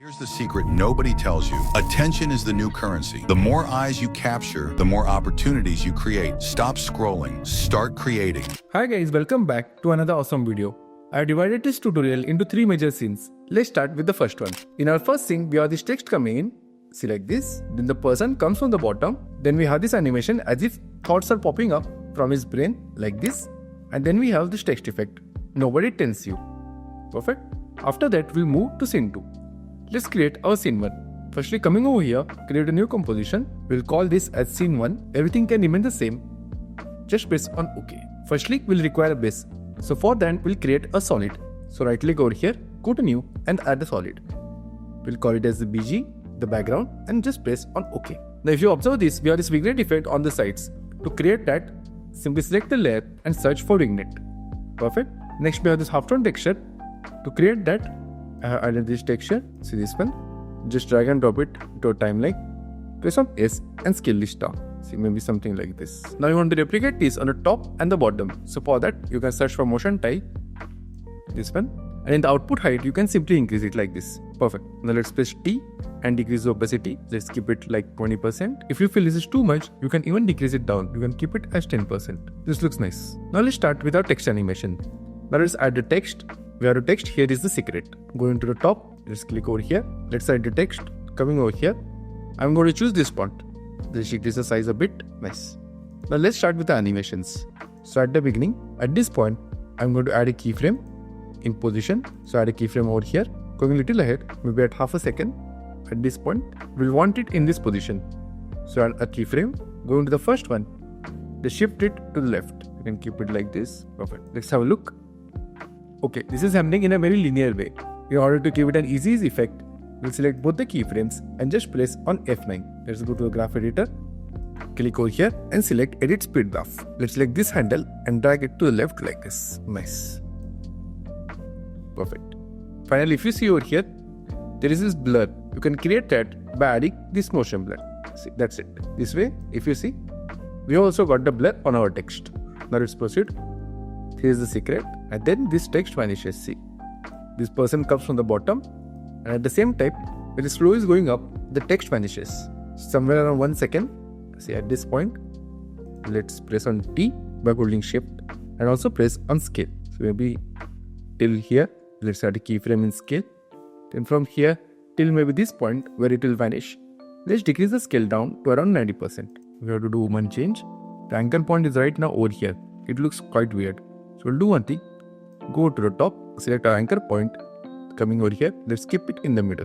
Here's the secret nobody tells you. Attention is the new currency. The more eyes you capture, the more opportunities you create. Stop scrolling. Start creating. Hi guys, welcome back to another awesome video. I have divided this tutorial into 3 major scenes. Let's start with the first one. In our first scene, we have this text coming in. See like this. Then the person comes from the bottom. Then we have this animation as if thoughts are popping up from his brain like this. And then we have this text effect. Nobody tells you. Perfect. After that, we move to scene 2. Let's create our scene 1. Firstly, coming over here, create a new composition. We'll call this as scene 1. Everything can remain the same. Just press on OK. Firstly, we'll require a base. So for that, we'll create a solid. So right click over here, go to new and add a solid. We'll call it as the BG, the background, and just press on OK. Now if you observe this, we have this vignette effect on the sides. To create that, simply select the layer and search for vignette. Perfect. Next we have this halftone texture. To create that, I added this texture, see this one. Just drag and drop it to a timeline. Press on S and scale this down. See, maybe something like this. Now you want to replicate this on the top and the bottom. So for that, you can search for motion type, this one. And in the output height, you can simply increase it like this. Perfect. Now let's press T and decrease the opacity. Let's keep it like 20%. If you feel this is too much, you can even decrease it down. You can keep it as 10%. This looks nice. Now let's start with our text animation. Now let's add the text. We have the text, here is the secret. Going to the top, let's click over here. Let's add the text. Coming over here, I'm going to choose this font. Let's increase the size a bit. Nice. Now let's start with the animations. So at the beginning, at this point, I'm going to add a keyframe in position. So add a keyframe over here. Going a little ahead, maybe at half a second. At this point, we'll want it in this position. So add a keyframe. Going to the first one, let's shift it to the left. You can keep it like this. Perfect. Let's have a look. Okay, this is happening in a very linear way. In order to give it an easy effect, we'll select both the keyframes and just press on F9. Let's go to the graph editor. Click over here and select Edit Speed Graph. Let's select this handle and drag it to the left like this. Nice. Perfect. Finally, if you see over here, there is this blur. You can create that by adding this motion blur. See, that's it. This way, if you see, we also got the blur on our text. Now let's proceed. Here's the secret. And then this text vanishes. See, this person comes from the bottom, and at the same time, when the scroll is going up, the text vanishes. Somewhere around 1 second. See, at this point, let's press on T by holding Shift and also press on Scale. So maybe till here, let's add a keyframe in Scale. Then from here till maybe this point where it will vanish, let's decrease the scale down to around 90%. We have to do one change. The anchor point is right now over here. It looks quite weird. So we'll do one thing. Go to the top, select our anchor point, coming over here, let's keep it in the middle.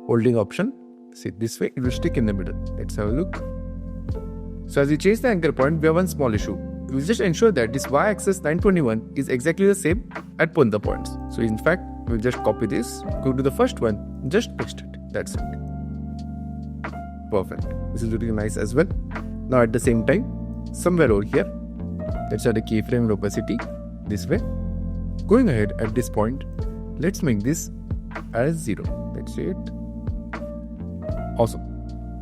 Holding option, see this way, it will stick in the middle. Let's have a look. So as we change the anchor point, we have one small issue. We'll just ensure that this y-axis 921 is exactly the same at both the points. So in fact, we'll just copy this, go to the first one, just paste it. That's it. Perfect. This is looking nice as well. Now at the same time, somewhere over here, let's add a keyframe opacity this way. Going ahead at this point, let's make this as 0. That's it. Awesome.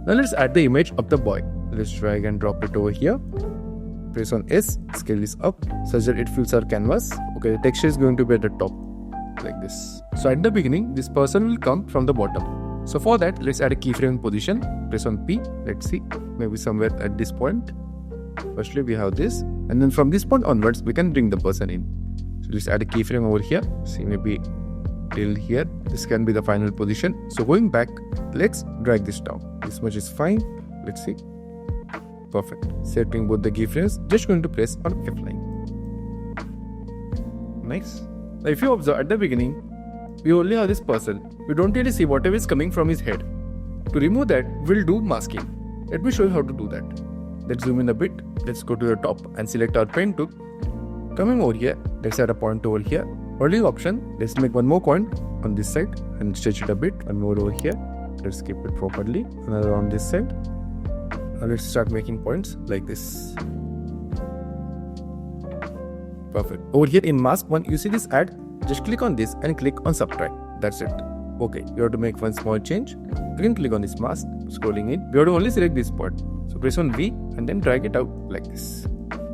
Now let's add the image of the boy. Let's drag and drop it over here. Press on S, scale this up such that it fills our canvas. Okay, the texture is going to be at the top like this. So at the beginning, this person will come from the bottom. So for that, let's add a keyframe position. Press on P. Let's see, maybe somewhere at this point. Firstly, we have this, and then from this point onwards, we can bring the person in. So let's add a keyframe over here. See, maybe till here. This can be the final position. So going back, let's drag this down. This much is fine. Let's see. Perfect. Setting both the keyframes. Just going to press on F9. Nice. Now if you observe at the beginning, we only have this person. We don't really see whatever is coming from his head. To remove that, we'll do masking. Let me show you how to do that. Let's zoom in a bit. Let's go to the top and select our pen tool. Coming over here, let's add a point over here. Holding option, let's make one more point on this side and stretch it a bit. One more over here. Let's keep it properly. Another on this side. Now let's start making points like this. Perfect. Over here in mask 1, you see this add. Just click on this and click on subtract. That's it. Okay, you have to make one small change. Again, click on this mask. Scrolling in. We have to only select this part. So press on V and then drag it out like this.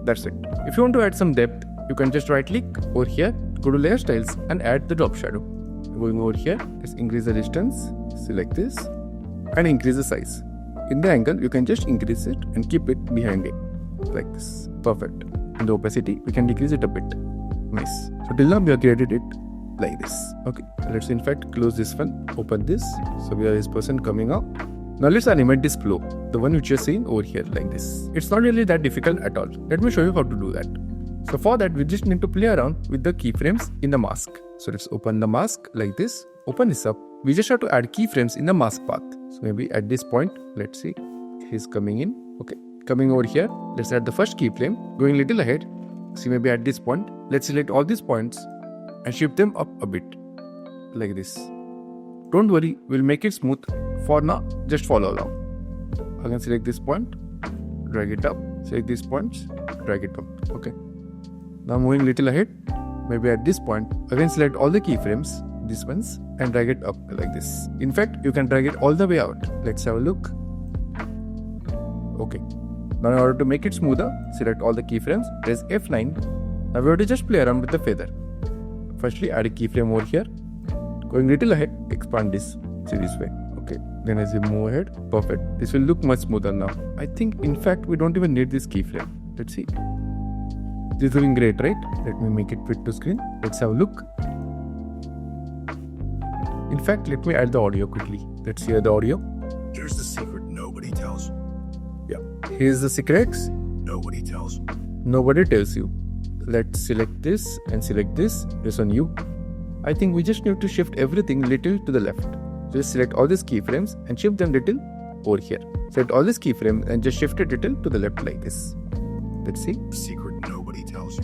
That's it. If you want to add some depth, you can just right click over here, go to layer styles and add the drop shadow. Going over here, let's increase the distance, select this, and increase the size. In the angle, you can just increase it and keep it behind it, like this. Perfect. In the opacity, we can decrease it a bit. Nice. So till now, we have created it like this. Okay, let's in fact close this one, open this. So we have this person coming out. Now let's animate this flow, the one which you're seeing over here like this. It's not really that difficult at all. Let me show you how to do that. So for that, we just need to play around with the keyframes in the mask. So let's open the mask like this, open this up. We just have to add keyframes in the mask path. So maybe at this point, let's see, he's coming in. Okay, coming over here, let's add the first keyframe, going little ahead. See, maybe at this point, let's select all these points and shift them up a bit, like this. Don't worry, we'll make it smooth. For now, just follow along. I can select this point, drag it up, select these points, drag it up. Okay. Now moving little ahead, maybe at this point, again select all the keyframes, these ones, and drag it up like this. In fact, you can drag it all the way out. Let's have a look. Okay. Now in order to make it smoother, select all the keyframes, press F9. Now we have to just play around with the feather. Firstly, add a keyframe over here. Going little ahead, expand this. See this way. Okay. Then as you move ahead, perfect. This will look much smoother now. I think in fact we don't even need this keyframe. Let's see. This is looking great, right? Let me make it fit to screen. Let's have a look. In fact, let me add the audio quickly. Let's hear the audio. Here's the secret nobody tells. Yeah. Here's the secrets Nobody tells. nobody tells you. Let's select this and select this. Press on U. I think we just need to shift everything little to the left. Just select all these keyframes and shift them little over here. Select all these keyframes and just shift it little to the left like this. Let's see. Secret nobody tells.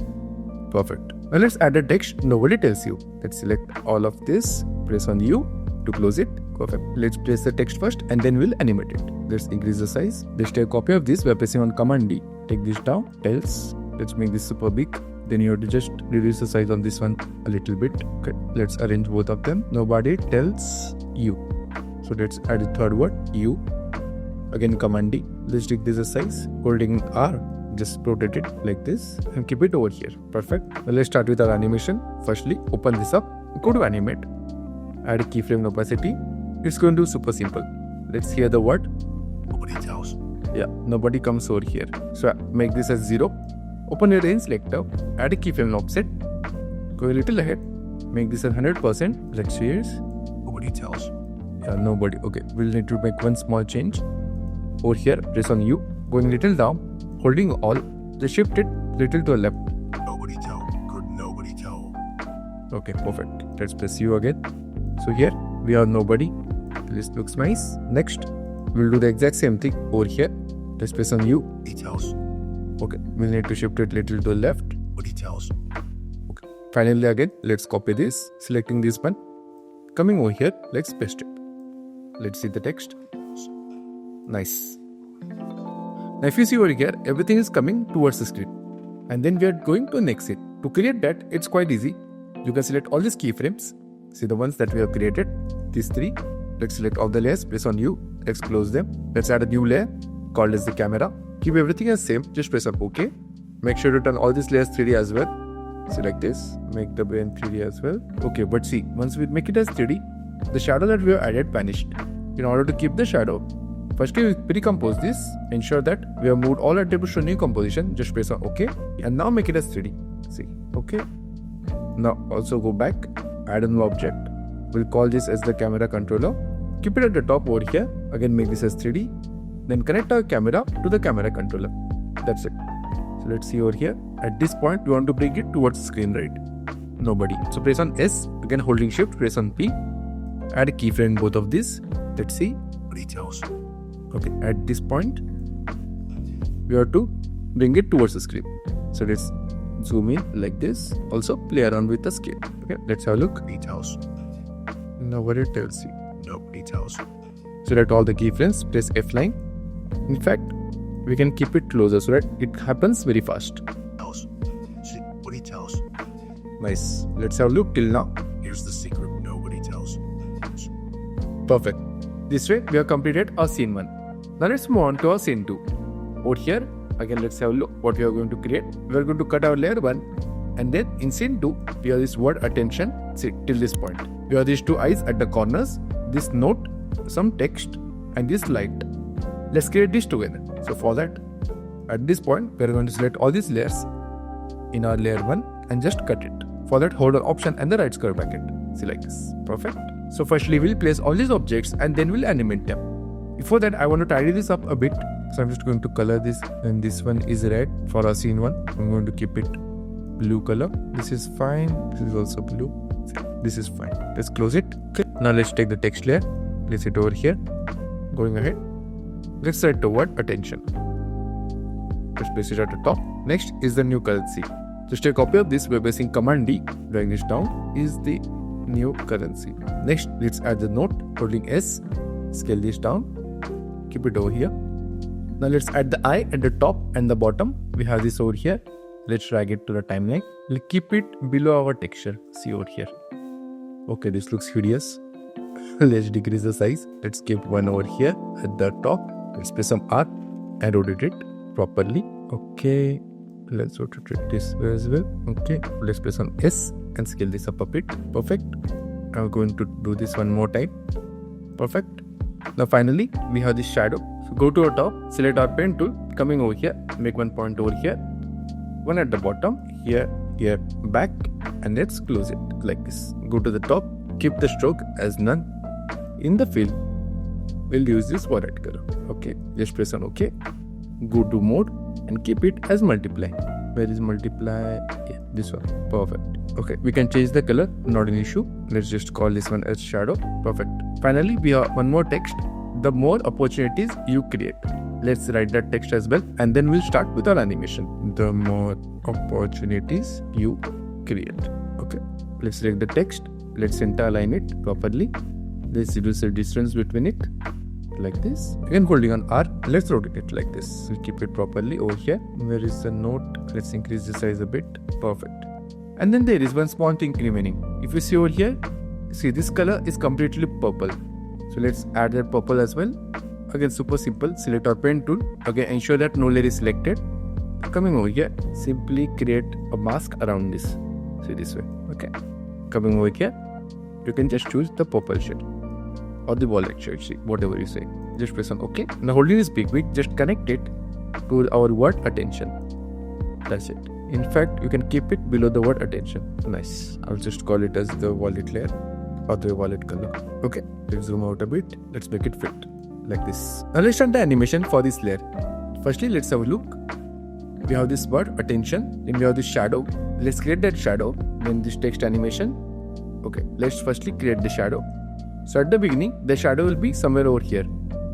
Perfect. Now let's add a text nobody tells you. Let's select all of this. Press on U to close it. Perfect. Let's place the text first and then we'll animate it. Let's increase the size. Let's take a copy of this by pressing on Command D. Take this down. Tells. Let's make this super big. Then you have to just reduce the size on this one a little bit. Okay. Let's arrange both of them. Nobody tells you. So let's add the third word, you. Again Command D. Let's take this a size. Holding R. Just rotate it like this and keep it over here. Perfect. Now let's start with our animation. Firstly, open this up. Go to animate. Add a keyframe opacity. It's going to be super simple. Let's hear the word. Nobody tells. Yeah, nobody comes over here. So make this as 0. Open your range selector. Add a keyframe offset. Go a little ahead. Make this as 100%. Let's see it. Nobody tells. Yeah, nobody. Okay, we'll need to make one small change. Over here, press on U. Going little down. Holding all. Just shift it little to the left. Nobody tell. Good nobody tell. Okay, perfect. Let's press U again. So here we have nobody. This looks nice. Next, we'll do the exact same thing over here. Let's press on U. He tells. Okay, we'll need to shift it little to the left. What he tells. Okay. Finally again, let's copy this. Selecting this one. Coming over here, let's paste it. Let's see the text. Nice. Now if you see over here, everything is coming towards the screen. And then we are going to next it. To create that, it's quite easy. You can select all these keyframes. See the ones that we have created. These 3. Let's select all the layers. Press on U. Let's close them. Let's add a new layer called as the camera. Keep everything as same. Just press on OK. Make sure to turn all these layers 3D as well. Select this. Make the brain 3D as well. Okay, but see, once we make it as 3D, the shadow that we have added vanished. In order to keep the shadow, firstly, we pre-compose this. Ensure that we have moved all attributes to new composition. Just press on OK. And now make it as 3D. See. OK. Now also go back. Add a new object. We'll call this as the camera controller. Keep it at the top over here. Again make this as 3D. Then connect our camera to the camera controller. That's it. So let's see over here. At this point, we want to bring it towards the screen, right? Nobody. So press on S. Again holding shift. Press on P. Add a keyframe both of these. Let's see. What he tells. Okay. At this point, we have to bring it towards the screen. So let's zoom in like this. Also play around with the scale. Okay. Let's have a look. He tells. Nobody tells you. Nobody tells. Select all the keyframes, press F9. In fact, we can keep it closer so that it happens very fast. Tells. See what he tells. Nice. Let's have a look till now. Here's the secret nobody tells. Perfect. This way, we have completed our scene 1. Now let's move on to our scene 2. Over here, again let's have a look what we are going to create. We are going to cut our layer 1 and then in scene 2, we have this word attention till this point. We have these two eyes at the corners, this note, some text, and this light. Let's create this together. So for that, at this point, we are going to select all these layers in our layer 1 and just cut it. For that, hold on Option and the right square bracket. See like this. Perfect. So firstly, we'll place all these objects and then we'll animate them. Before that, I want to tidy this up a bit. So I'm just going to color this, and this one is red for our scene 1. I'm going to keep it blue color. This is fine. This is also blue. This is fine. Let's close it. Okay. Now let's take the text layer, place it over here. Going ahead, let's write the word attention. Let's place it at the top. Next is the new currency. Just take a copy of this by pressing Command D. Drawing this down is the new currency. Next, let's add the note. Holding S, scale this down. Keep it over here. Now let's add the eye at the top and the bottom. We have this over here. Let's drag it to the timeline. We'll keep it below our texture. See over here. Okay, this looks hideous. Let's decrease the size. Let's keep one over here at the top. Let's press some R and rotate it properly. Okay, let's rotate this way as well. Okay, let's press on S and scale this up a bit. Perfect. I'm going to do this one more time. Perfect. Now finally, we have this shadow. So go to our top, select our pen tool, coming over here, make one point over here, one at the bottom, here, back, and let's close it like this. Go to the top, keep the stroke as none. In the fill, we'll use this white color. Okay, just press on OK. Go to mode and keep it as multiply. Where is multiply? Yeah, this one. Perfect. Okay, we can change the color, not an issue. Let's just call this one as shadow. Perfect. Finally, we have one more text. The more opportunities you create. Let's write that text as well, and then we'll start with our animation. The more opportunities you create. Okay, let's select the text. Let's center align it properly. Let's reduce the distance between it like this. Again, holding on R, let's rotate it like this. We'll keep it properly over here. Where is the note? Let's increase the size a bit. Perfect. And then there is one small thing remaining. If you see over here, see this color is completely purple. So let's add that purple as well. Again, super simple. Select our pen tool. Again, ensure that no layer is selected. Coming over here, simply create a mask around this. See this way. Okay. Coming over here, you can just choose the purple shade or the wallet shade, whatever you say. Just press on OK. Now holding this big bit, just connect it to our word attention. That's it. In fact, you can keep it below the word attention. Nice. I'll just call it as the wallet layer or the wallet color. Okay, let's zoom out a bit. Let's make it fit like this. Now let's start the animation for this layer. Firstly, let's have a look. We have this word attention, then we have this shadow. Let's create that shadow, then this text animation. Okay, let's firstly create the shadow. So at the beginning, the shadow will be somewhere over here.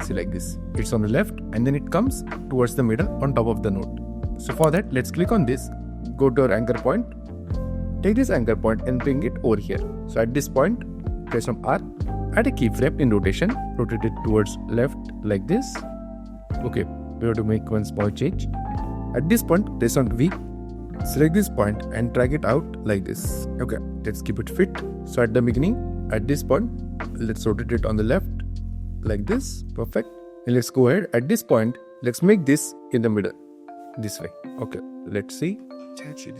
See like this. It's on the left and then it comes towards the middle on top of the note. So for that, let's click on this. Go to our anchor point. Take this anchor point and bring it over here. So at this point, press on R. Add a keyframe in rotation. Rotate it towards left like this. Okay, we have to make one small change. At this point, press on V. Select this point and drag it out like this. Okay, let's keep it fit. So at the beginning, at this point, let's rotate it on the left like this. Perfect. And let's go ahead. At this point, let's make this in the middle. This way. Okay, let's see. Okay,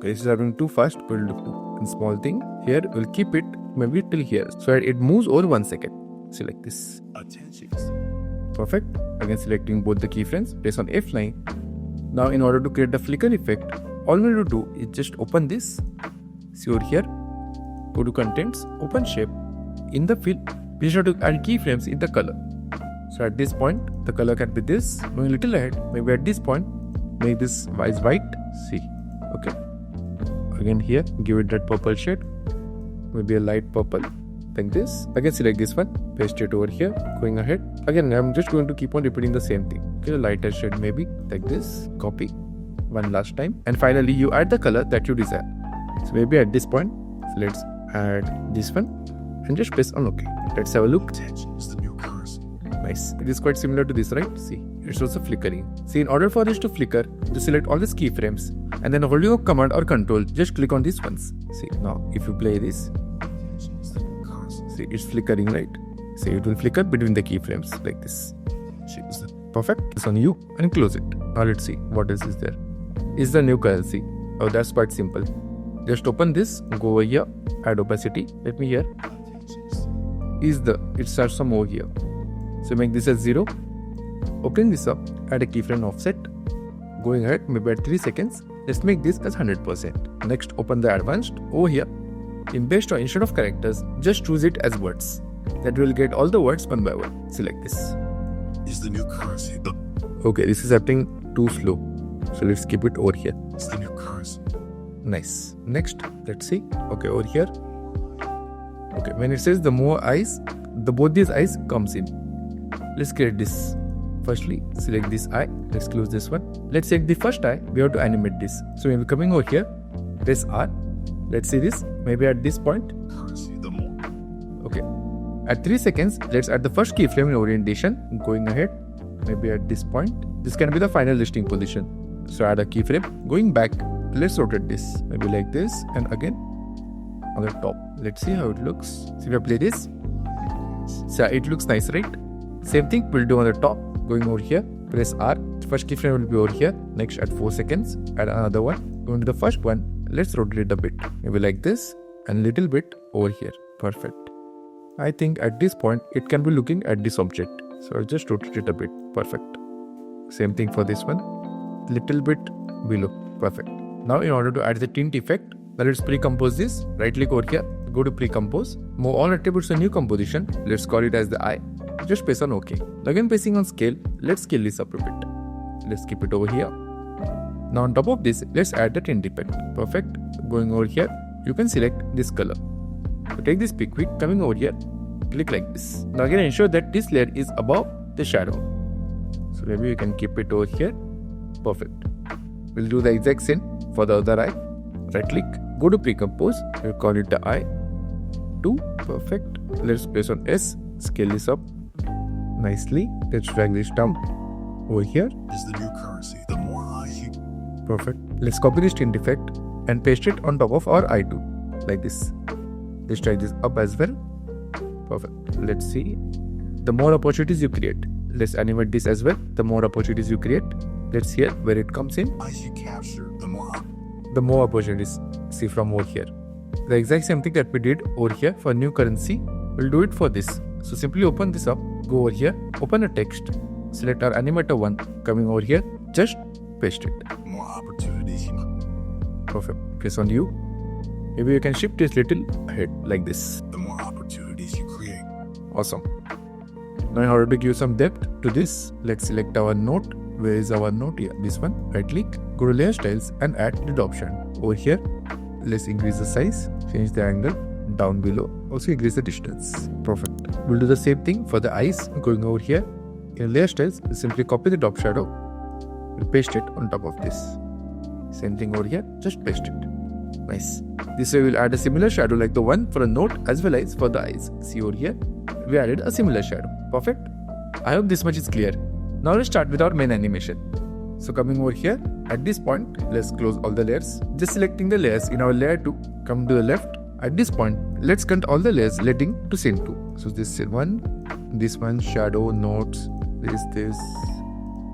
this is happening too fast. We'll do one small thing. Here, we'll keep it maybe till here. So it moves over 1 second. See like this. Perfect. Again, selecting both the keyframes. Press on F9. Now, in order to create the flicker effect, all we need to do is just open this. See over here. Go to Contents, open Shape. In the fill, be sure to add keyframes in the color. So at this point, the color can be this. Going a little ahead, maybe at this point, make this is white. See. Okay. Again here, give it that purple shade. Maybe a light purple. Like this. Again, select this one. Paste it over here. Going ahead. Again, I'm just going to keep on repeating the same thing. Okay, a lighter shade maybe. Like this. Copy. One last time. And finally, you add the color that you desire. So maybe at this point, let's add this one. And just press on OK. Let's have a look. Nice. It is quite similar to this, right? See, it's also flickering. See, in order for this to flicker, just select all these keyframes and then holding a command or control, just click on these ones. See, now if you play this, see, it's flickering, right? See, it will flicker between the keyframes like this. Perfect. It's on you and close it. Now let's see what else is there. Is the new currency. Oh, that's quite simple. Just open this, go over here, add opacity. Let me here. It starts from over here. So make this as 0. Open this up, add a keyframe offset. Going ahead, maybe at 3 seconds. Let's make this as 100%. Next, open the advanced over here. In based or instead of characters, just choose it as words. That will get all the words one by one. Select this. Is the new currency. Okay, this is happening too slow. So let's keep it over here. It's the new currency. Nice. Next, let's see. Okay, over here. Okay, when it says the more eyes, both these eyes comes in. Let's create this. Firstly, select this eye. Let's close this one. Let's take the first eye. We have to animate this. So when we're coming over here, press R. Let's see this. Maybe at this point. Currency, the more. Okay. At 3 seconds, let's add the first keyframe in orientation. Going ahead. Maybe at this point. This can be the final resting position. So add a keyframe. Going back, let's rotate this. Maybe like this. And again on the top. Let's see how it looks. So if I play this. So it looks nice, right? Same thing we'll do on the top. Going over here, press R. First keyframe will be over here. Next at 4 seconds, add another one. Going to the first one, let's rotate it a bit. Maybe like this and little bit over here. Perfect. I think at this point, it can be looking at this object. So I'll just rotate it a bit. Perfect. Same thing for this one. Little bit below. Perfect. Now in order to add the tint effect, now let's pre-compose this. Right click over here, go to pre-compose. Move all attributes to new composition. Let's call it as the eye. Just press on OK. Again pressing on scale, let's scale this up a bit. Let's keep it over here. Now on top of this, let's add the tint effect. Perfect. Going over here, you can select this color. So take this pick quick, coming over here, click like this. Now again ensure that this layer is above the shadow. So maybe you can keep it over here. Perfect. We'll do the exact same for the other eye. Right click, go to pre-compose, we'll call it the eye 2. Perfect. Let's press on S, scale this up nicely. Let's drag this down over here. Is the new currency. The more eyes you. Perfect. Let's copy this tint effect and paste it on top of our eye2 like this. Let's drag this up as well. Perfect. Let's see. The more opportunities you create. Let's animate this as well. The more opportunities you create. Let's see where it comes in. Eyes you capture, the more opportunities. See from over here. The exact same thing that we did over here for new currency. We'll do it for this. So simply open this up. Go over here. Open a text. Select our animator one. Coming over here. Just paste it. More opportunities. Perfect. Press on U. Maybe you can shift this little ahead like this. The more opportunities you create. Awesome. Now in order to give some depth to this, let's select our note. Where is our note here? This one. Right click, go to layer styles and add the option. Over here, let's increase the size, change the angle, down below. Also increase the distance. Perfect. We'll do the same thing for the eyes. Going over here, in layer styles, simply copy the top shadow. We'll paste it on top of this. Same thing over here, just paste it. Nice. This way we'll add a similar shadow like the one for a note as well as for the eyes. See over here, we added a similar shadow. Perfect. I hope this much is clear. Now let's start with our main animation. So coming over here, at this point, let's close all the layers. Just selecting the layers in our layer 2, come to the left. At this point, let's cut all the layers leading to scene 2. So this one, shadow, notes, this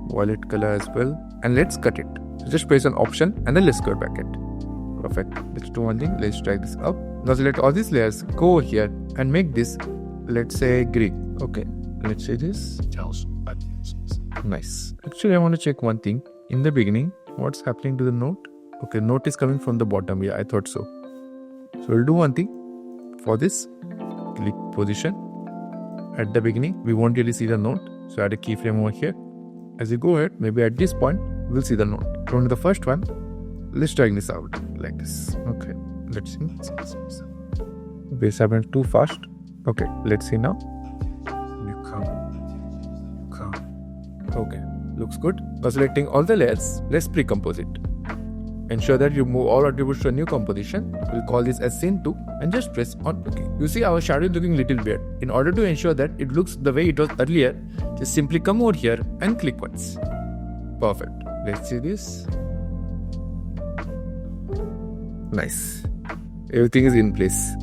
violet color as well. And let's cut it. So just press on option and then let's cut back it. Perfect. Let's do one thing, let's drag this up. Now select all these layers, go over here and make this, let's say green. Okay, let's say this. Nice. Actually, I want to check one thing. In the beginning, what's happening to the note? Okay, note is coming from the bottom. Yeah, I thought so. So we'll do one thing. For this, click position. At the beginning, we won't really see the note. So add a keyframe over here. As you go ahead, maybe at this point, we'll see the note. Going to the first one, let's drag this out like this. Okay, let's see. This happened too fast. Okay, let's see now. Okay, looks good. Now selecting all the layers, let's pre-compose it. Ensure that you move all attributes to a new composition. We'll call this as scene 2 and just press on OK. You see our shadow is looking little weird. In order to ensure that it looks the way it was earlier, just simply come over here and click once. Perfect. Let's see this. Nice. Everything is in place.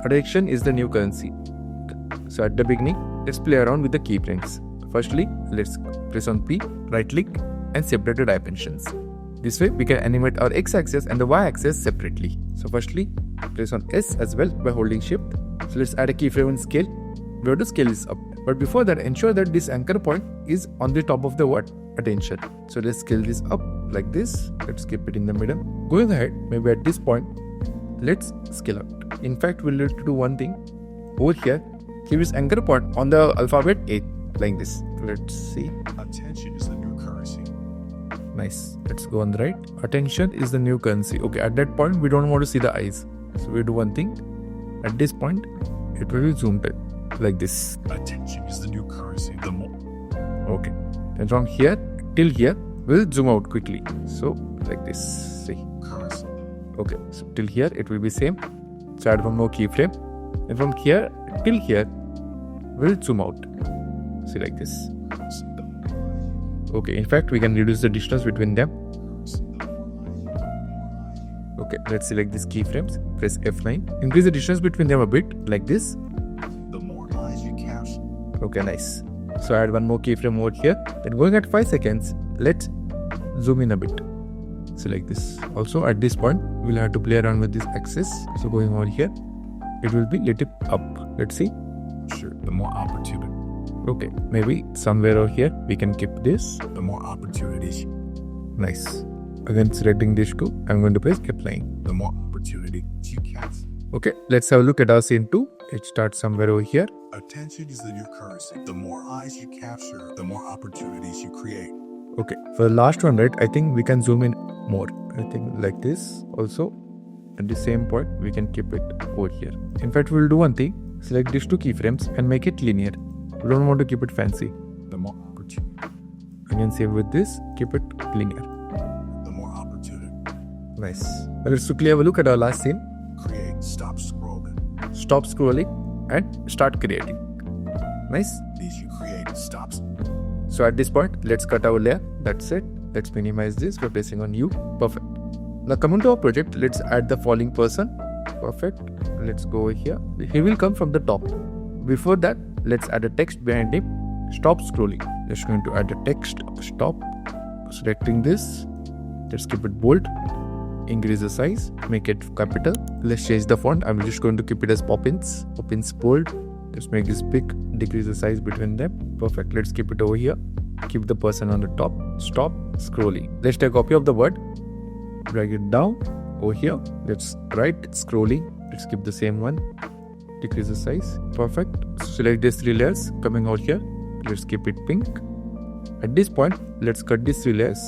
Addiction is the new currency. So at the beginning, let's play around with the keyframes. Firstly, let's press on P, right click and separate the dimensions. This way we can animate our x-axis and the y-axis separately. So firstly, place on S as well by holding shift. So let's add a keyframe and scale. We have to scale this up. But before that, ensure that this anchor point is on the top of the word attention. So let's scale this up like this. Let's keep it in the middle. Going ahead, maybe at this point, let's scale out. In fact, we'll need to do one thing. Over here, keep this anchor point on the alphabet A like this. Let's see. Attention is the new currency. Nice. Let's go on the right. Attention is the new currency. Okay, at that point, we don't want to see the eyes. So we do one thing. At this point, it will be zoomed in like this. Attention is the new currency. The more. Okay. And from here till here, we'll zoom out quickly. So like this. See. Currency. Okay. So till here, it will be same. So add one more keyframe. And from here till here, we'll zoom out. See like this. Okay, in fact, we can reduce the distance between them. Okay, let's select these keyframes. Press F9. Increase the distance between them a bit, like this. The more eyes you capture. Okay, nice. So add one more keyframe over here. Then going at 5 seconds, let's zoom in a bit. So like this. Also, at this point, we'll have to play around with this axis. So going over here, it will be little up. Let's see. Sure. The more opportunity. Okay, maybe somewhere over here we can keep this. The more opportunities. Nice. Again, selecting this two, I'm going to press F9. The more opportunity you capture. Okay, let's have a look at our scene 2. It starts somewhere over here. Attention is the new currency. The more eyes you capture, the more opportunities you create. Okay, for the last one, right, I think we can zoom in more. I think like this. Also, at the same point, we can keep it over here. In fact, we'll do one thing. Select these two keyframes and make it linear. We don't want to keep it fancy. The more opportunity. Again, save with this. Keep it linear. The more opportunity. Nice. Now let's quickly have a look at our last scene. Create. Stop scrolling. Stop scrolling and start creating. Nice. These you create. Stops. So at this point, let's cut our layer. That's it. Let's minimize this by pressing on U. Perfect. Now coming to our project, let's add the falling person. Perfect. Let's go over here. He will come from the top. Before that, let's add a text behind him. Stop scrolling. Just going to add a text. Stop. Selecting this. Let's keep it bold. Increase the size. Make it capital. Let's change the font. I'm just going to keep it as Poppins. Poppins bold. Let's make this big. Decrease the size between them. Perfect. Let's keep it over here. Keep the person on the top. Stop scrolling. Let's take a copy of the word. Drag it down. Over here. Let's write scrolling. Let's keep the same one. Decrease the size. Perfect. Select these 3 layers. Coming out here. Let's keep it pink. At this point, let's cut these 3 layers.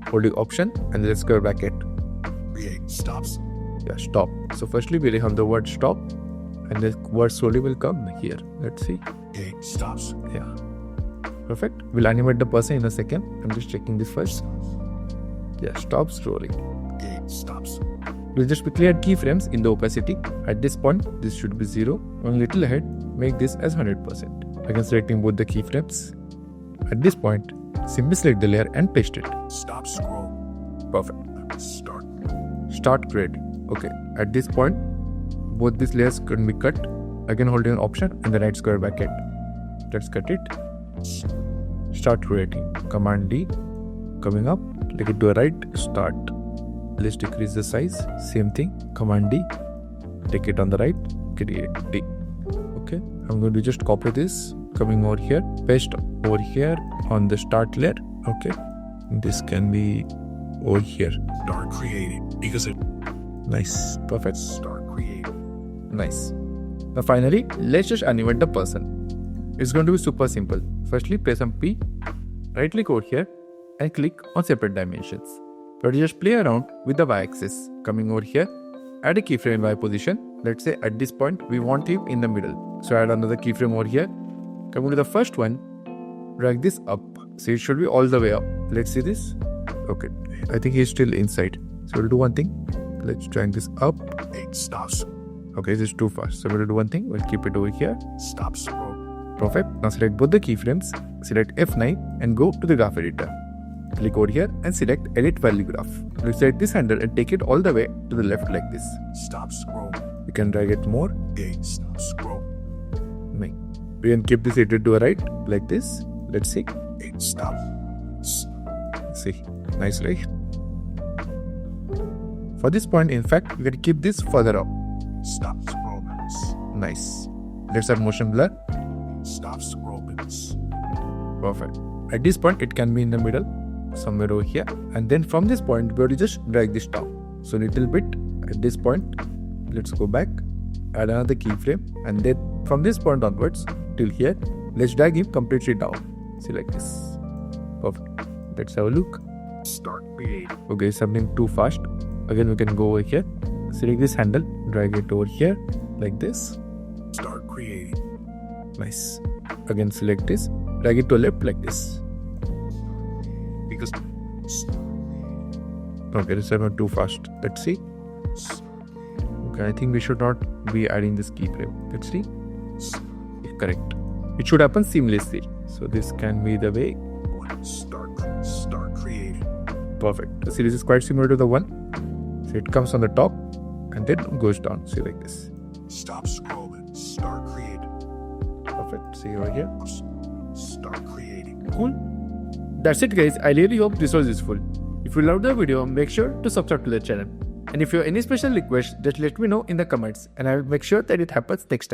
Holding Option and let's go back it. Create. Stops. Yeah, stop. So firstly, we have the word stop and the word slowly will come here. Let's see. Create. Stops. Yeah. Perfect. We'll animate the person in a second. I'm just checking this first. Yeah, stop scrolling. Create. Stops. We'll just quickly add keyframes in the opacity. At this point, this should be 0. One little ahead, make this as 100%. Again, selecting both the keyframes. At this point, simply select the layer and paste it. Stop scroll. Perfect. Start. Start create. Okay. At this point, both these layers can be cut. Again, holding an Option and the right square bracket. Let's cut it. Start creating. Command D. Coming up, take it to a right. Start. Let's decrease the size. Same thing. Command D. Take it on the right. Create D. Okay. I'm going to just copy this. Coming over here. Paste over here on the start layer. Okay. This can be over here. Start creating. Because it. Nice. Perfect. Start creating. Nice. Now finally, let's just animate the person. It's going to be super simple. Firstly, press on P. Right click over here and click on separate dimensions. Let's just play around with the y-axis. Coming over here, add a keyframe in y position. Let's say at this point, we want him in the middle. So add another keyframe over here. Coming to the first one, drag this up. So it should be all the way up. Let's see this. Okay, I think he's still inside. So we'll do one thing. Let's drag this up. It stops. Okay, this is too fast. So we'll do one thing. We'll keep it over here. Stop scroll. Perfect. Now select both the keyframes. Select F9 and go to the graph editor. Click over here and select Edit Value Graph. Let's select this handle and take it all the way to the left like this. Stop scroll. You can drag it more. It stop scroll. We can keep this edited to a right like this. Let's see. It stop. See. Nice, right? For this point, in fact, we can keep this further up. Stop scrolling. Nice. Let's add motion blur. Stop scrolling. Perfect. At this point, it can be in the middle, somewhere over here. And then from this point, we have to just drag this down. So little bit at this point. Let's go back, add another keyframe, and then from this point onwards till here, let's drag him completely down. See, like this. Perfect. Let's have a look. Start creating. Okay, something too fast. Again, we can go over here, select this handle, drag it over here, like this. Start creating. Nice. Again, select this, drag it to left like this. Because Okay, this is too fast. Let's see. Okay, I think we should not be adding this keyframe. Let's see. Correct. It should happen seamlessly. So this can be the way. Start creating. Perfect. See, this is quite similar to the one. So it comes on the top and then goes down. See, like this. Stop scrolling. Start creating. Perfect. See over here. Start creating. Cool. That's it, guys. I really hope this was useful. If you loved the video, make sure to subscribe to the channel. And if you have any special requests, just let me know in the comments and I will make sure that it happens next time.